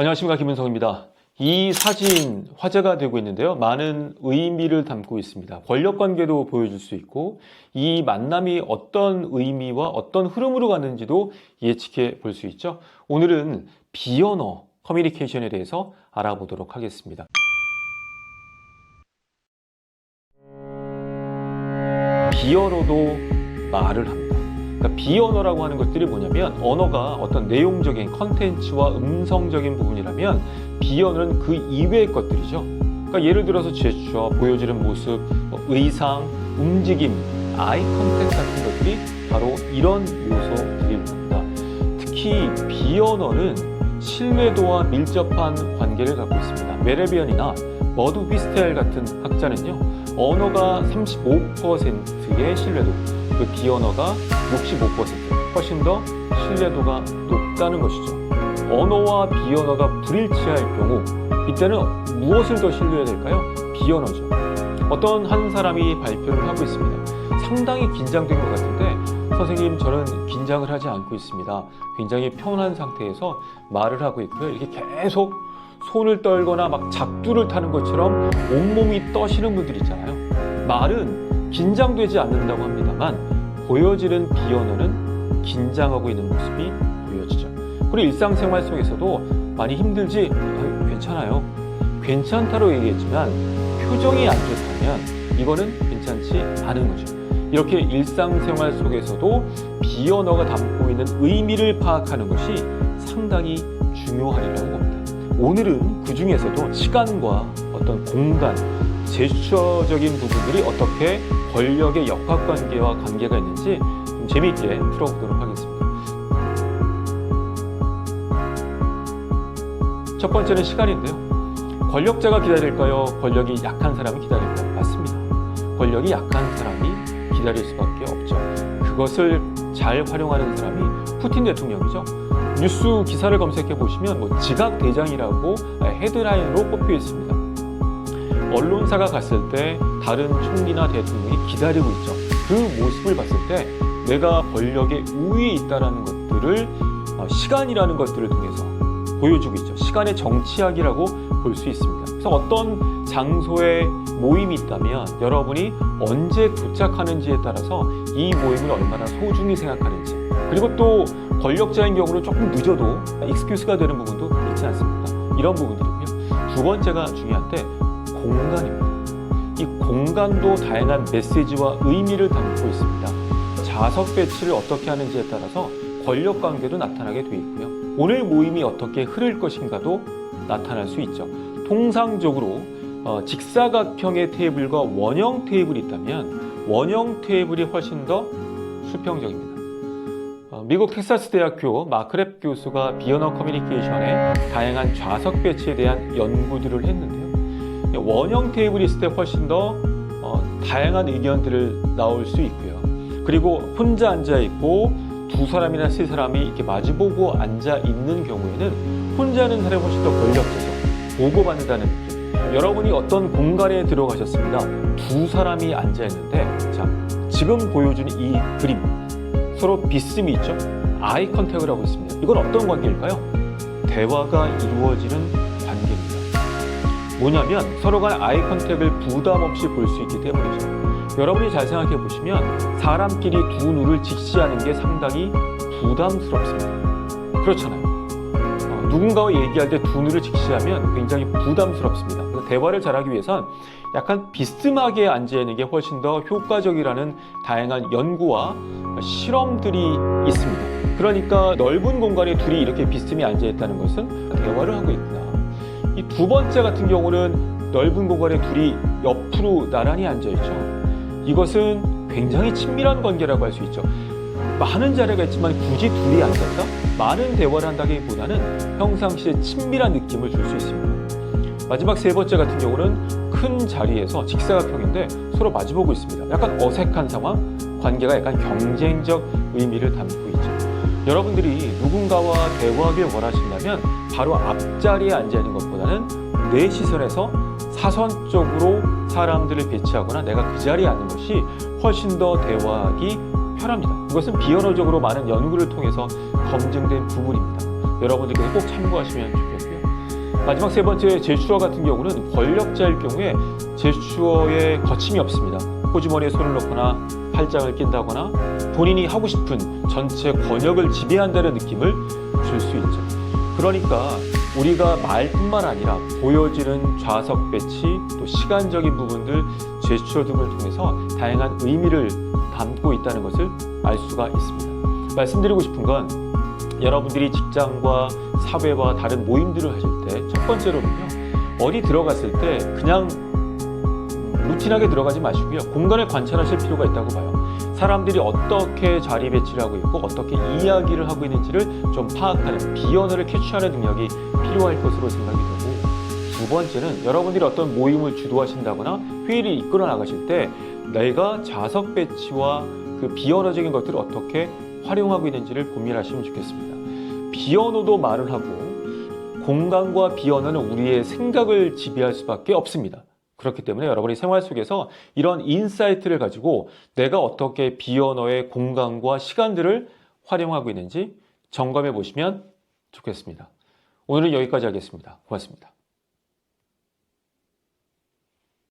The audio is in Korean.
안녕하십니까, 김은성입니다. 이 사진 화제가 되고 있는데요. 많은 의미를 담고 있습니다. 권력관계도 보여줄 수 있고 이 만남이 어떤 의미와 어떤 흐름으로 가는지도 예측해 볼 수 있죠. 오늘은 비언어 커뮤니케이션에 대해서 알아보도록 하겠습니다. 비언어도 말을 합니다. 그러니까 비언어라고 하는 것들이 뭐냐면, 언어가 어떤 내용적인 컨텐츠와 음성적인 부분이라면 비언어는 그 이외의 것들이죠. 그러니까 예를 들어서 제스처, 보여지는 모습, 의상, 움직임, 아이 컨택 같은 것들이 바로 이런 요소들일 겁니다. 특히 비언어는 신뢰도와 밀접한 관계를 갖고 있습니다. 메레비언이나 머드 휘스텔 같은 학자는요, 언어가 35%의 신뢰도, 그 비언어가 65%, 훨씬 더 신뢰도가 높다는 것이죠. 언어와 비언어가 불일치할 경우, 이때는 무엇을 더 신뢰해야 될까요? 비언어죠. 어떤 한 사람이 발표를 하고 있습니다. 상당히 긴장된 것 같은데, 선생님, 저는 긴장을 하지 않고 있습니다. 굉장히 편한 상태에서 말을 하고 있고요. 이렇게 계속 손을 떨거나 막 작두를 타는 것처럼 온몸이 떠시는 분들 있잖아요. 말은 긴장되지 않는다고 합니다만 보여지는 비언어는 긴장하고 있는 모습이 보여지죠. 그리고 일상생활 속에서도 많이 힘들지? 괜찮아요. 괜찮다로 얘기했지만 표정이 안 좋다면 이거는 괜찮지 않은 거죠. 이렇게 일상생활 속에서도 비언어가 담고 있는 의미를 파악하는 것이 상당히 중요하리라고 봅니다. 오늘은 그 중에서도 시간과 어떤 공간, 제스처적인 부분들이 어떻게 권력의 역학관계와 관계가 있는지 좀 재미있게 풀어보도록 하겠습니다. 첫 번째는 시간인데요. 권력자가 기다릴까요? 권력이 약한 사람이 기다릴까요? 맞습니다. 권력이 약한 사람이 기다릴 수밖에 없죠. 그것을 잘 활용하는 사람이 푸틴 대통령이죠. 뉴스 기사를 검색해 보시면 지각대장이라고 헤드라인으로 꼽혀 있습니다. 언론사가 갔을 때 다른 총리나 대통령이 기다리고 있죠. 그 모습을 봤을 때 내가 권력의 우위에 있다는 것들을 시간이라는 것들을 통해서 보여주고 있죠. 시간의 정치학이라고 볼 수 있습니다. 그래서 어떤 장소에 모임이 있다면 여러분이 언제 도착하는지에 따라서 이 모임을 얼마나 소중히 생각하는지, 그리고 또 권력자인 경우는 조금 늦어도 익스큐스가 되는 부분도 있지 않습니까? 이런 부분들이고요. 두 번째가 중요한데 공간입니다. 이 공간도 다양한 메시지와 의미를 담고 있습니다. 좌석 배치를 어떻게 하는지에 따라서 권력 관계도 나타나게 되어 있고요. 오늘 모임이 어떻게 흐를 것인가도 나타날 수 있죠. 통상적으로 직사각형의 테이블과 원형 테이블이 있다면 원형 테이블이 훨씬 더 수평적입니다. 미국 텍사스 대학교 마크랩 교수가 비언어 커뮤니케이션의 다양한 좌석 배치에 대한 연구들을 했는데요. 원형 테이블이 있을 때 훨씬 더 다양한 의견들을 나올 수 있고요. 그리고 혼자 앉아 있고 두 사람이나 세 사람이 이렇게 마주보고 앉아 있는 경우에는 혼자 있는 사람이 훨씬 더 권력자죠. 보고받는다는 느낌. 여러분이 어떤 공간에 들어가셨습니다. 두 사람이 앉아 있는데, 자, 지금 보여주는 이 그림, 서로 비스듬히 있죠? 아이 컨택을 하고 있습니다. 이건 어떤 관계일까요? 대화가 이루어지는 관계입니다. 뭐냐면 서로가 아이 컨택을 부담 없이 볼 수 있기 때문이죠. 여러분이 잘 생각해 보시면 사람끼리 두 눈을 직시하는 게 상당히 부담스럽습니다. 그렇잖아요. 누군가와 얘기할 때 두 눈을 직시하면 굉장히 부담스럽습니다. 그래서 대화를 잘하기 위해선 약간 비스듬하게 앉아있는 게 훨씬 더 효과적이라는 다양한 연구와 실험들이 있습니다. 그러니까 넓은 공간에 둘이 이렇게 비스듬히 앉아있다는 것은 대화를 하고 있구나. 이 두 번째 같은 경우는 넓은 공간에 둘이 옆으로 나란히 앉아있죠. 이것은 굉장히 친밀한 관계라고 할 수 있죠. 많은 자리가 있지만 굳이 둘이 앉았다? 많은 대화를 한다기보다는 평상시에 친밀한 느낌을 줄 수 있습니다. 마지막 세 번째 같은 경우는 큰 자리에서 직사각형인데 서로 마주보고 있습니다. 약간 어색한 상황, 관계가 약간 경쟁적 의미를 담고 있죠. 여러분들이 누군가와 대화하길 원하신다면 바로 앞자리에 앉아있는 것보다는 내 시선에서 사선적으로 사람들을 배치하거나 내가 그 자리에 앉는 것이 훨씬 더 대화하기 편합니다. 이것은 비언어적으로 많은 연구를 통해서 검증된 부분입니다. 여러분들께서 꼭 참고하시면 좋겠고요. 마지막 세 번째 제스처 같은 경우는 권력자일 경우에 제스처에 거침이 없습니다. 호주머니에 손을 넣거나 팔짱을 낀다거나 본인이 하고 싶은 전체 권역을 지배한다는 느낌을 줄 수 있죠. 그러니까 우리가 말뿐만 아니라 보여지는 좌석 배치, 또 시간적인 부분들, 제스처 등을 통해서 다양한 의미를 담고 있다는 것을 알 수가 있습니다. 말씀드리고 싶은 건 여러분들이 직장과 사회와 다른 모임들을 하실 때 첫 번째로는요, 어디 들어갔을 때 그냥 루틴하게 들어가지 마시고요, 공간을 관찰하실 필요가 있다고 봐요. 사람들이 어떻게 자리 배치를 하고 있고 어떻게 이야기를 하고 있는지를 좀 파악하는, 비언어를 캐치하는 능력이 필요할 것으로 생각이 되고, 두 번째는 여러분들이 어떤 모임을 주도하신다거나 회의를 이끌어 나가실 때 내가 좌석 배치와 그 비언어적인 것들을 어떻게 활용하고 있는지를 고민하시면 좋겠습니다. 비언어도 말을 하고 공간과 비언어는 우리의 생각을 지배할 수밖에 없습니다. 그렇기 때문에 여러분이 생활 속에서 이런 인사이트를 가지고 내가 어떻게 비언어의 공간과 시간들을 활용하고 있는지 점검해 보시면 좋겠습니다. 오늘은 여기까지 하겠습니다. 고맙습니다.